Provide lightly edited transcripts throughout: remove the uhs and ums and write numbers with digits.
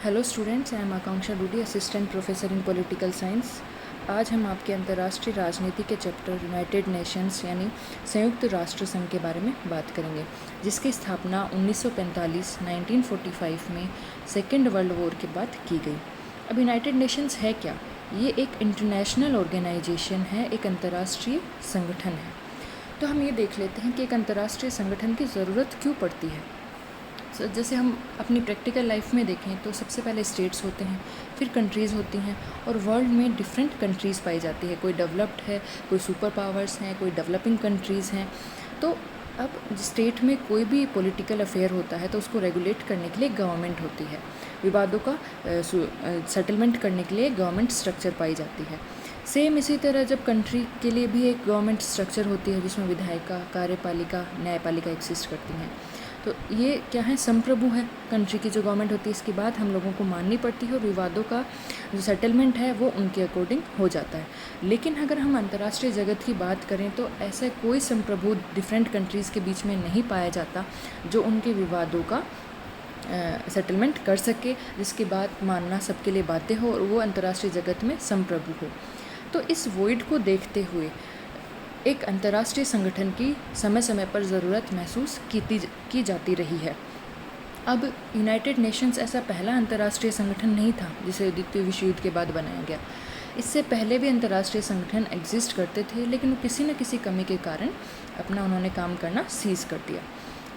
Hello students, I am Akanksha Dudi, assistant professor in political science. आज हम आपके अंतर्राष्ट्रीय राजनीति के चैप्टर यूनाइटेड नेशंस यानी संयुक्त राष्ट्र संघ के बारे में बात करेंगे, जिसकी स्थापना 1945 में सेकेंड वर्ल्ड वॉर के बाद की गई। अब यूनाइटेड नेशंस है क्या? ये एक इंटरनेशनल ऑर्गेनाइजेशन है, एक अंतर्राष्ट्रीय संगठन है। तो हम ये देख लेते हैं कि एक अंतर्राष्ट्रीय संगठन की ज़रूरत क्यों पड़ती है। जैसे हम अपनी प्रैक्टिकल लाइफ में देखें तो सबसे पहले स्टेट्स होते हैं, फिर कंट्रीज़ होती हैं, और वर्ल्ड में डिफरेंट कंट्रीज़ पाई जाती है। कोई डेवलप्ड है, कोई सुपर पावर्स हैं, कोई डेवलपिंग कंट्रीज़ हैं। तो अब स्टेट में कोई भी पॉलिटिकल अफेयर होता है तो उसको रेगुलेट करने के लिए गवर्नमेंट होती है। विवादों का सेटलमेंट करने के लिए गवर्नमेंट स्ट्रक्चर पाई जाती है। सेम इसी तरह जब कंट्री के लिए भी एक गवर्नमेंट स्ट्रक्चर होती है जिसमें विधायिका, कार्यपालिका, न्यायपालिका एग्जिस्ट करती हैं। तो ये क्या है, संप्रभु है कंट्री की जो गवर्नमेंट होती है, इसकी बात हम लोगों को माननी पड़ती है और विवादों का जो सेटलमेंट है वो उनके अकॉर्डिंग हो जाता है। लेकिन अगर हम अंतर्राष्ट्रीय जगत की बात करें तो ऐसा कोई संप्रभु डिफरेंट कंट्रीज़ के बीच में नहीं पाया जाता जो उनके विवादों का सेटलमेंट कर सके, जिसकी बात मानना सबके लिए बातें हो और वो अंतर्राष्ट्रीय जगत में संप्रभु हो। तो इस वॉइड को देखते हुए एक अंतर्राष्ट्रीय संगठन की समय समय पर ज़रूरत महसूस की जाती रही है। अब यूनाइटेड नेशंस ऐसा पहला अंतर्राष्ट्रीय संगठन नहीं था जिसे द्वितीय विश्व युद्ध के बाद बनाया गया। इससे पहले भी अंतर्राष्ट्रीय संगठन एग्जिस्ट करते थे, लेकिन किसी न किसी कमी के कारण अपना उन्होंने काम करना सीज कर दिया।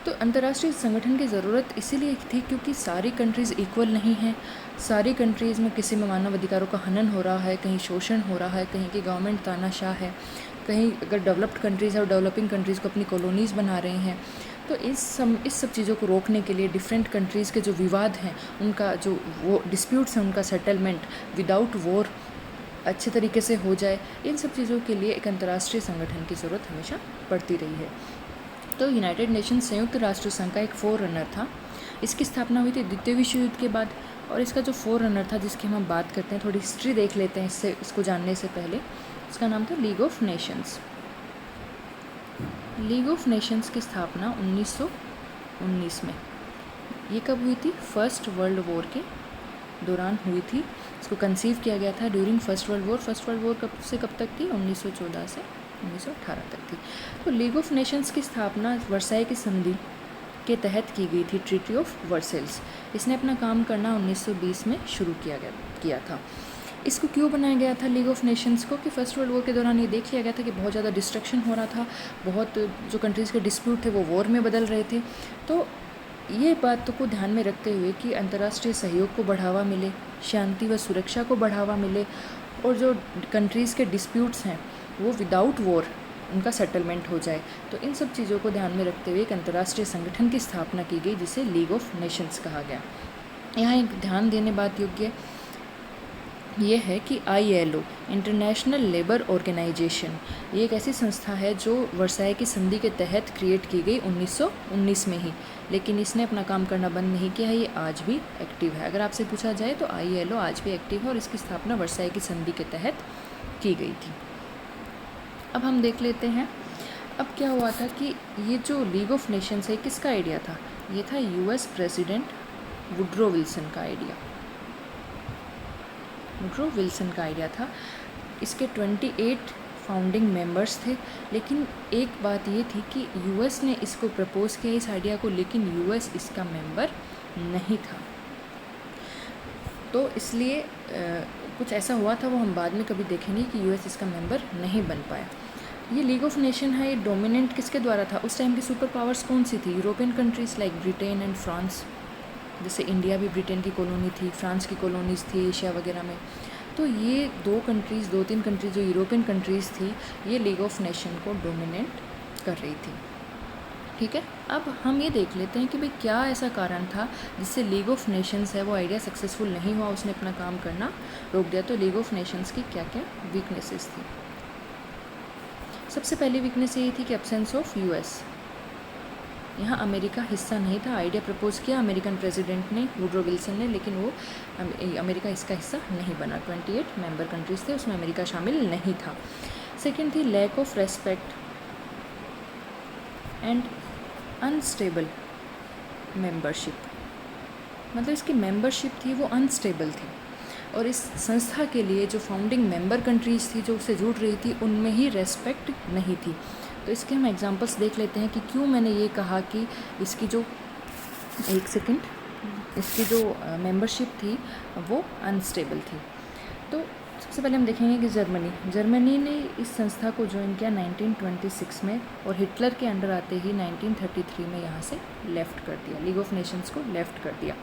तो अंतर्राष्ट्रीय संगठन की ज़रूरत इसीलिए थी क्योंकि सारी कंट्रीज़ इक्वल नहीं हैं। सारी कंट्रीज़ में किसी में मानव अधिकारों का हनन हो रहा है, कहीं शोषण हो रहा है, कहीं की गवर्नमेंट तानाशाह है, कहीं अगर डेवलप्ड कंट्रीज़ और डेवलपिंग कंट्रीज़ को अपनी कॉलोनीज़ बना रहे हैं। तो इस सब चीज़ों को रोकने के लिए डिफरेंट कंट्रीज़ के जो विवाद हैं, उनका जो वो डिस्प्यूट्स हैं, उनका सेटलमेंट विदाउट वॉर अच्छे तरीके से हो जाए, इन सब चीज़ों के लिए एक अंतर्राष्ट्रीय संगठन की ज़रूरत हमेशा पड़ती रही है। तो यूनाइटेड नेशंस संयुक्त राष्ट्र संघ का एक फोर रनर था। इसकी स्थापना हुई थी द्वितीय विश्व युद्ध के बाद, और इसका जो फोर रनर था जिसकी हम बात करते हैं, थोड़ी हिस्ट्री देख लेते हैं इसको जानने से पहले। इसका नाम था league of Nations. League of Nations की स्थापना 1919 में। ये कब हुई थी? फर्स्ट वर्ल्ड वॉर के दौरान हुई थी। इसको कंसीव किया गया था during first world war. First world war कब से कब तक थी? 1914 से 1918 तक थी। तो लीग ऑफ नेशंस की स्थापना वर्साई की संधि के तहत की गई थी, ट्रीटी ऑफ वर्सेल्स। इसने अपना काम करना 1920 में शुरू किया था। इसको क्यों बनाया गया था लीग ऑफ नेशंस को? कि फर्स्ट वर्ल्ड वॉर के दौरान ये देख लिया गया था कि बहुत ज़्यादा डिस्ट्रक्शन हो रहा था, बहुत जो कंट्रीज़ के डिस्प्यूट थे वो वॉर में बदल रहे थे। तो ये बात को ध्यान में रखते हुए कि अंतर्राष्ट्रीय सहयोग को बढ़ावा मिले, शांति व सुरक्षा को बढ़ावा मिले, और जो कंट्रीज़ के डिस्प्यूट्स हैं वो विदाउट वॉर उनका सेटलमेंट हो जाए, तो इन सब चीज़ों को ध्यान में रखते हुए एक अंतर्राष्ट्रीय संगठन की स्थापना की गई जिसे लीग ऑफ नेशंस कहा गया। यहाँ एक ध्यान देने बात योग्य ये है कि ILO इंटरनेशनल लेबर ऑर्गेनाइजेशन, ये एक ऐसी संस्था है जो वर्साई की संधि के तहत क्रिएट की गई 1919 में ही, लेकिन इसने अपना काम करना बंद नहीं किया है, ये आज भी एक्टिव है। अगर आपसे पूछा जाए तो ILO आज भी एक्टिव है और इसकी स्थापना वर्साई की संधि के तहत की गई थी। अब हम देख लेते हैं अब क्या हुआ था कि ये जो लीग ऑफ नेशंस है किसका आइडिया था? ये था US प्रेसिडेंट वुड्रो विल्सन का आइडिया। वुड्रो विल्सन का आइडिया था। इसके 28 फाउंडिंग मेंबर्स थे, लेकिन एक बात ये थी कि US ने इसको प्रपोज किया इस आइडिया को, लेकिन US इसका मेंबर नहीं था। तो इसलिए कुछ ऐसा हुआ था, वो हम बाद में कभी देखेंगे कि US इसका मेंबर नहीं बन पाया। ये लीग ऑफ नेशन है, ये डोमिनेंट किसके द्वारा था? उस टाइम की सुपर पावर्स कौन सी थी? European countries like Britain and France. जैसे इंडिया भी ब्रिटेन की कॉलोनी थी, फ्रांस की कॉलोनीज़ थी एशिया वगैरह में। तो ये दो तीन कंट्रीज़ जो यूरोपियन कंट्रीज़ थी, ये लीग ऑफ नेशन को डोमिनेट कर रही थी। ठीक है, अब हम ये देख लेते हैं कि भाई क्या ऐसा कारण था जिससे लीग ऑफ नेशंस है वो आइडिया सक्सेसफुल नहीं हुआ, उसने अपना काम करना रोक दिया। तो लीग ऑफ नेशंस की क्या क्या वीकनेसेस थी? सबसे पहली वीकनेस ये थी कि एब्सेंस ऑफ US। यहाँ अमेरिका हिस्सा नहीं था। आइडिया प्रपोज किया अमेरिकन प्रेसिडेंट ने, वुड्रो विल्सन ने, लेकिन वो अमेरिका इसका हिस्सा नहीं बना। 28 मेंबर कंट्रीज़ थे, उसमें अमेरिका शामिल नहीं था। सेकेंड थी lack of respect and unstable membership. मतलब इसकी मेंबरशिप थी वो अनस्टेबल थी, और इस संस्था के लिए जो फाउंडिंग मेंबर कंट्रीज़ थी जो उससे जुड़ रही थी उनमें ही रेस्पेक्ट नहीं थी। तो इसके हम एग्जांपल्स देख लेते हैं कि क्यों मैंने ये कहा कि इसकी जो इसकी जो मेंबरशिप थी वो अनस्टेबल थी। तो सबसे पहले हम देखेंगे कि जर्मनी ने इस संस्था को ज्वाइन किया 1926 में, और हिटलर के अंडर आते ही 1933 में यहाँ से लेफ़्ट कर दिया, लीग ऑफ नेशंस को लेफ़्ट कर दिया।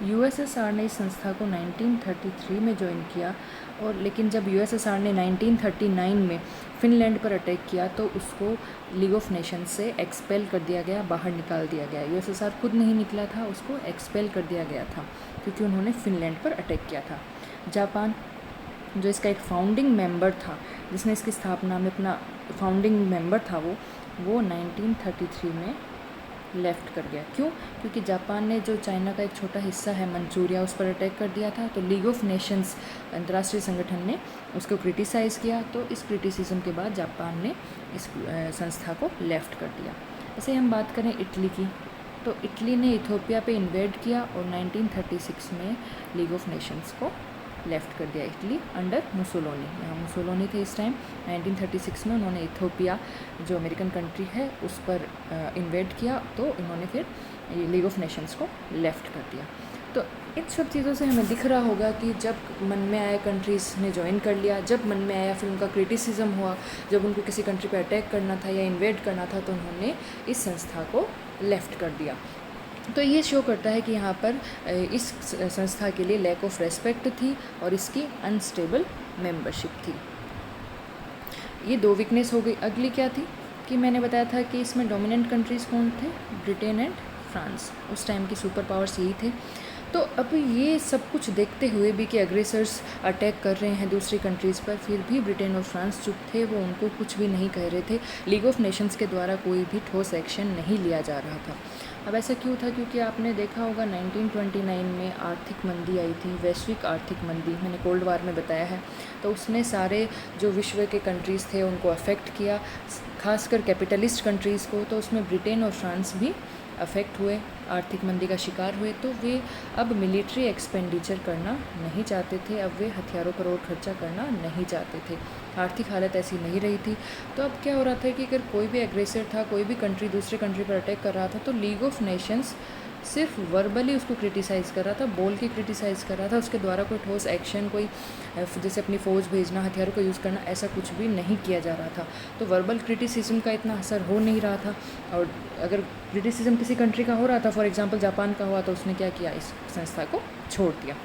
यूएसएसआर ने इस संस्था को 1933 में ज्वाइन किया, और लेकिन जब यूएसएसआर ने 1939 में फिनलैंड पर अटैक किया तो उसको लीग ऑफ नेशंस से एक्सपेल कर दिया गया, बाहर निकाल दिया गया। यूएसएसआर खुद नहीं निकला था, उसको एक्सपेल कर दिया गया था क्योंकि उन्होंने फिनलैंड पर अटैक किया था। जापान जो इसका एक फाउंडिंग मेंबर था, जिसने इसकी स्थापना में अपना फाउंडिंग मेंबर था, वो 1933 में लेफ़्ट कर गया। क्यों? क्योंकि जापान ने जो चाइना का एक छोटा हिस्सा है मंचूरिया, उस पर अटैक कर दिया था। तो लीग ऑफ नेशंस अंतर्राष्ट्रीय संगठन ने उसको क्रिटिसाइज़ किया, तो इस क्रिटिसिज्म के बाद जापान ने इस संस्था को लेफ़्ट कर दिया। ऐसे हम बात करें इटली की, तो इटली ने इथियोपिया पे इन्वेड किया और 1936 में लीग ऑफ नेशंस को लेफ़्ट कर दिया। इटली अंडर मुसोलिनी, यहाँ मुसोलिनी थे इस टाइम। 1936 में उन्होंने इथियोपिया जो अमेरिकन कंट्री है उस पर इन्वेड किया, तो इन्होंने फिर लीग ऑफ नेशंस को लेफ़्ट कर दिया। तो इन सब चीज़ों से हमें दिख रहा होगा कि जब मन में आया कंट्रीज़ ने ज्वाइन कर लिया, जब मन में आया फिर उनका क्रिटिसिज्म हुआ, जब उनको किसी कंट्री पर अटैक करना था या इन्वेड करना था तो उन्होंने इस संस्था को लेफ़्ट कर दिया। तो ये शो करता है कि यहाँ पर इस संस्था के लिए लैक ऑफ रेस्पेक्ट थी और इसकी अनस्टेबल मेंबरशिप थी। ये दो वीकनेस हो गई। अगली क्या थी कि मैंने बताया था कि इसमें डोमिनेंट कंट्रीज़ कौन थे? Britain and France. उस टाइम की सुपर पावर्स यही थे। तो अब ये सब कुछ देखते हुए भी कि अग्रेसर्स अटैक कर रहे हैं दूसरी कंट्रीज़ पर, फिर भी ब्रिटेन और फ्रांस चुप थे, वो उनको कुछ भी नहीं कह रहे थे। लीग ऑफ नेशंस के द्वारा कोई भी ठोस एक्शन नहीं लिया जा रहा था। अब ऐसा क्यों था? क्योंकि आपने देखा होगा 1929 में आर्थिक मंदी आई थी, वैश्विक आर्थिक मंदी, मैंने कोल्ड वार में बताया है। तो उसने सारे जो विश्व के कंट्रीज़ थे उनको अफेक्ट किया, खासकर कैपिटलिस्ट कंट्रीज़ को। तो उसमें ब्रिटेन और फ्रांस भी अफेक्ट हुए, आर्थिक मंदी का शिकार हुए। तो वे अब मिलिट्री एक्सपेंडिचर करना नहीं चाहते थे, अब वे हथियारों पर और खर्चा करना नहीं चाहते थे। आर्थिक हालत ऐसी नहीं रही थी। तो अब क्या हो रहा था कि अगर कोई भी एग्रेसर था, कोई भी कंट्री दूसरे कंट्री पर अटैक कर रहा था, तो लीग ऑफ नेशंस सिर्फ वर्बली उसको क्रिटिसाइज़ कर रहा था, बोल के क्रिटिसाइज़ कर रहा था। उसके द्वारा कोई ठोस एक्शन, कोई जैसे अपनी फ़ौज भेजना, हथियारों को यूज़ करना, ऐसा कुछ भी नहीं किया जा रहा था। तो वर्बल क्रिटिसिज्म का इतना असर हो नहीं रहा था। और अगर क्रिटिसिज्म किसी कंट्री का हो रहा था, फॉर एग्जांपल जापान का हुआ, तो उसने क्या किया? इस संस्था को छोड़ दिया।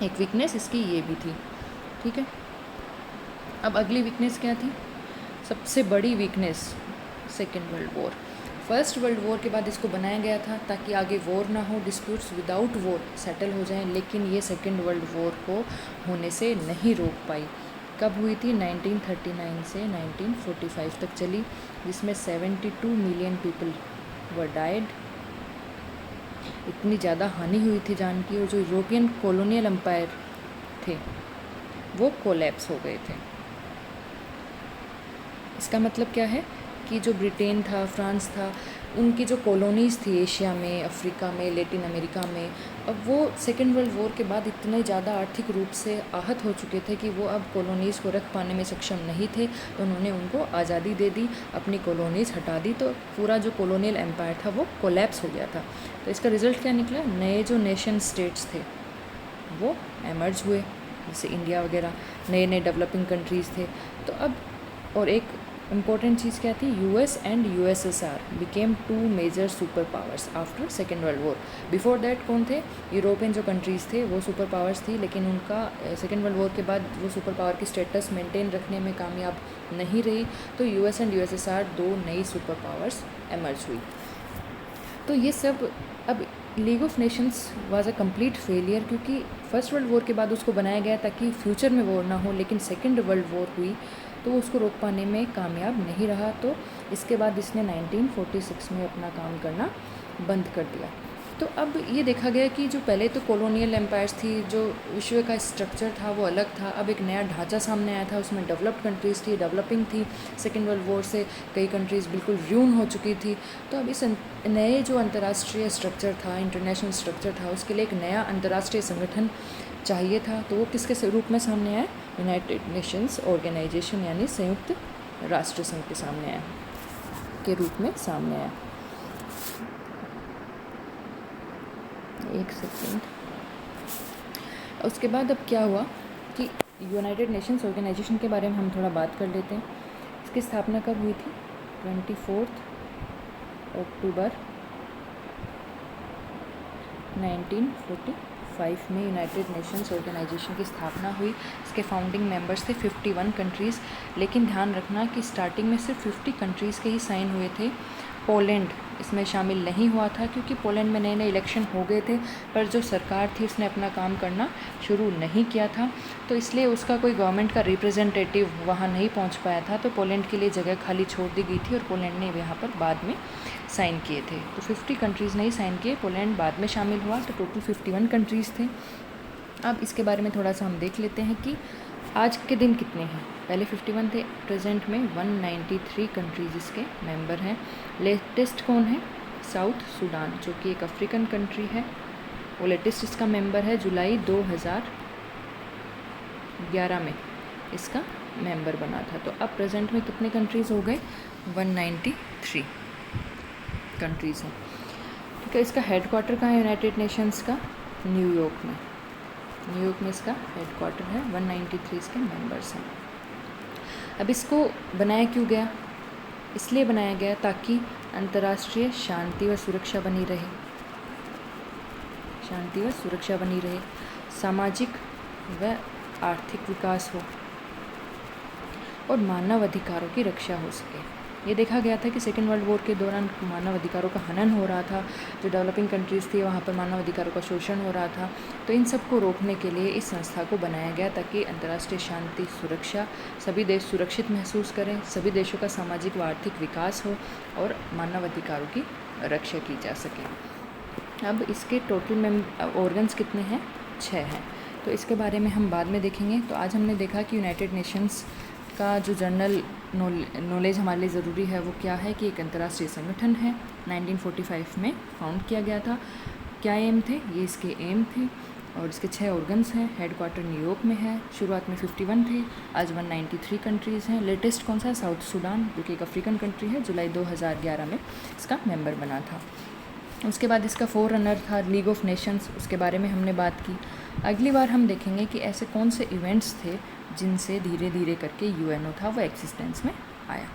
एक वीकनेस इसकी ये भी थी। ठीक है, अब अगली वीकनेस क्या थी? सबसे बड़ी weakness, second world war. First world war के बाद इसको बनाया गया था ताकि आगे वॉर ना हो, डिस्प्यूट्स विदाउट वॉर सेटल हो जाएं, लेकिन ये सेकेंड वर्ल्ड वॉर को होने से नहीं रोक पाई। कब हुई थी? 1939 से 1945 तक चली, जिसमें 72 मिलियन पीपल वर डाइड। इतनी ज़्यादा हानि हुई थी जान की, और जो यूरोपियन कॉलोनियल एम्पायर थे वो कोलैप्स हो गए थे। इसका मतलब क्या है कि जो ब्रिटेन था, फ्रांस था, उनकी जो कॉलोनीज़ थी एशिया में, अफ्रीका में, लैटिन अमेरिका में, अब वो सेकेंड वर्ल्ड वॉर के बाद इतने ज़्यादा आर्थिक रूप से आहत हो चुके थे कि वो अब कॉलोनीज़ को रख पाने में सक्षम नहीं थे। तो उन्होंने उनको आज़ादी दे दी, अपनी कॉलोनीज़ हटा दी, तो पूरा जो कॉलोनियल एम्पायर था वो कोलैप्स हो गया था। तो इसका रिज़ल्ट क्या निकला? नए जो नेशन स्टेट्स थे वो एमर्ज हुए, जैसे इंडिया वगैरह, नए नए डेवलपिंग कंट्रीज़ थे। तो अब और एक इम्पॉर्टेंट चीज़ क्या थी? US and USSR became two major super powers after second world war. Before that कौन थे? यूरोपियन जो कंट्रीज़ थे वो सुपर पावर्स थी, लेकिन उनका सेकेंड वर्ल्ड वॉर के बाद वो सुपर पावर की स्टेटस मेंटेन रखने में कामयाब नहीं रही। तो यूएस एंड यूएसएसआर दो नई सुपर पावर्स एमर्ज हुई। तो ये सब, अब league of Nations was a complete failure, क्योंकि फर्स्ट वर्ल्ड वॉर के बाद उसको बनाया गया ताकि फ्यूचर में वॉर ना हो, लेकिन सेकेंड वर्ल्ड वॉर हुई तो उसको रोक पाने में कामयाब नहीं रहा। तो इसके बाद इसने 1946 में अपना काम करना बंद कर दिया। तो अब ये देखा गया कि जो पहले तो कॉलोनियल एम्पायर्स थी, जो विश्व का स्ट्रक्चर था वो अलग था। अब एक नया ढांचा सामने आया था, उसमें डेवलप्ड कंट्रीज़ थी, डेवलपिंग थी। सेकेंड वर्ल्ड वॉर से कई कंट्रीज़ बिल्कुल र्यून हो चुकी थी। तो अब इस नए जो अंतर्राष्ट्रीय स्ट्रक्चर था, इंटरनेशनल स्ट्रक्चर था, उसके लिए एक नया अंतर्राष्ट्रीय संगठन चाहिए था। तो वो किसके रूप में सामने आया? यूनाइटेड नेशंस ऑर्गेनाइजेशन यानी संयुक्त राष्ट्र संघ के सामने आया, के रूप में सामने आया। एक सेकेंड। उसके बाद अब क्या हुआ कि यूनाइटेड नेशंस ऑर्गेनाइजेशन के बारे में हम थोड़ा बात कर लेते हैं। इसकी स्थापना कब हुई थी? 24 अक्टूबर 1945 में यूनाइटेड नेशंस ऑर्गेनाइजेशन की स्थापना हुई। इसके फाउंडिंग मेंबर्स थे 51 कंट्रीज़, लेकिन ध्यान रखना कि स्टार्टिंग में सिर्फ 50 कंट्रीज़ के ही साइन हुए थे। पोलैंड इसमें शामिल नहीं हुआ था क्योंकि पोलैंड में नए नए इलेक्शन हो गए थे, पर जो सरकार थी उसने अपना काम करना शुरू नहीं किया था, तो इसलिए उसका कोई गवर्नमेंट का रिप्रेजेंटेटिव वहाँ नहीं पहुँच पाया था। तो पोलैंड के लिए जगह खाली छोड़ दी गई थी और पोलैंड ने यहाँ पर बाद में साइन किए थे। तो 50 कंट्रीज़ ने ही साइन किए, पोलैंड बाद में शामिल हुआ, तो टोटल 51 कंट्रीज़ थे। अब इसके बारे में थोड़ा सा हम देख लेते हैं कि आज के दिन कितने हैं। पहले 51 थे, प्रेजेंट में 193 कंट्रीज़ इसके मेंबर हैं। लेटेस्ट कौन है? साउथ सूडान, जो कि एक अफ्रीकन कंट्री है, वो लेटेस्ट इसका मेंबर है। जुलाई 2011 में इसका मेंबर बना था। तो अब प्रेजेंट में कितने कंट्रीज़ हो गए? 193 कंट्रीज़ हैं। ठीक है, इसका हेडक्वार्टर कहाँ है यूनाइटेड नेशंस का? न्यूयॉर्क में। न्यूयॉर्क में इसका हेडक्वार्टर है। 193 इसके मेंबर्स हैं। अब इसको बनाया क्यों गया? इसलिए बनाया गया ताकि अंतर्राष्ट्रीय शांति व सुरक्षा बनी रहे, शांति व सुरक्षा बनी रहे, सामाजिक व आर्थिक विकास हो और मानव अधिकारों की रक्षा हो सके। ये देखा गया था कि सेकेंड वर्ल्ड वॉर के दौरान मानव अधिकारों का हनन हो रहा था, जो डेवलपिंग कंट्रीज़ थी वहाँ पर मानव अधिकारों का शोषण हो रहा था। तो इन सब को रोकने के लिए इस संस्था को बनाया गया ताकि अंतर्राष्ट्रीय शांति, सुरक्षा, सभी देश सुरक्षित महसूस करें, सभी देशों का सामाजिक व आर्थिक विकास हो और मानव अधिकारों की रक्षा की जा सके। अब इसके टोटल ऑर्गन्स कितने हैं? 6 हैं। तो इसके बारे में हम बाद में देखेंगे। तो आज हमने देखा कि यूनाइटेड नेशंस का जो जनरल नॉलेज हमारे लिए ज़रूरी है वो क्या है कि एक अंतर्राष्ट्रीय संगठन है, 1945 में फाउंड किया गया था। क्या एम थे? ये इसके एम थे और इसके 6 ऑर्गन्स हैं। हेडक्वार्टर न्यूयॉर्क में है। शुरुआत में 51 थे, आज 193 कंट्रीज़ हैं। लेटेस्ट कौन सा है? साउथ सूडान, जो कि एक अफ्रीकन कंट्री है, जुलाई 2011 में इसका मेंबर बना था। उसके बाद इसका फोररनर था लीग ऑफ नेशंस, उसके बारे में हमने बात की। अगली बार हम देखेंगे कि ऐसे कौन से इवेंट्स थे जिनसे धीरे धीरे करके यूएनओ था वो एक्सिस्टेंस में आया।